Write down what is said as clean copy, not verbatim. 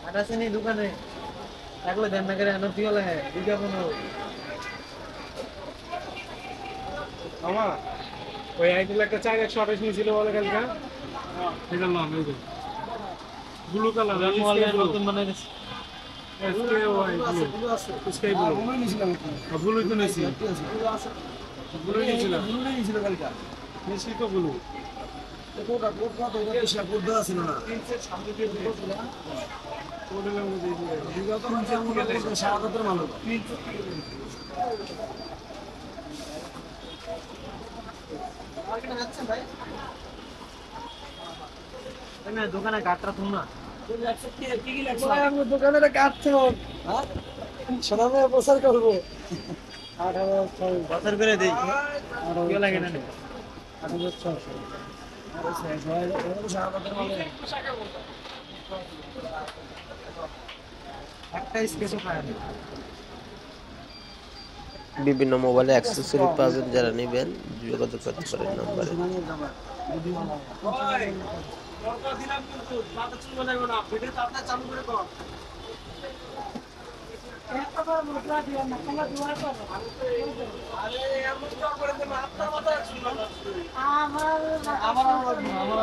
ada sini dukane takle ধ্যান না করে আনতি হলে বিজ্ঞাপন মামা ওই আইডিল একটা 428 নিছিল বলে কালকা এটা নাম এই যে ব্লু কালার মোবাইলের নতুন বানাই এসকে ওয়াই ব্লু আছে স্কাই ব্লু ব্লু নিছিলাম ব্লুই তো নিছি ব্লু নিছিল কালকা নিছি তো ব্লু কোটা কোটা তো এটা কোটা ছিল না তিনশের সামনে দিয়ে ছিল কোডের মধ্যে দিয়ে বিগত মাসে আমরা করতে সারাতের মাল 300 মার্কেটে যাচ্ছেন ভাই না দোকানে কাটরা তুম না কি লাগছে আমার দোকানে কাটছো হ্যাঁ সোনামে প্রচার করব 18 বছর করে দেই কি লাগে না 1800 আরে শেষ হয় এটা সারাতের মাল একটা স্পেসও পায় না বিভিন্ন মোবাইলে অ্যাক্সেসরি পাবেন, যারা নেবেন যোগাযোগ করতে পারেন নম্বরে। দরকার দিলাম কিন্তু বাতা চুলবে না না ভিডিও তো আপনি চালু করে দাও একবার মুদ্রা দিও না তোমরা দুয়ার করো আরে এমন তো করে দেব আপনার মাথা চুলবে না আমার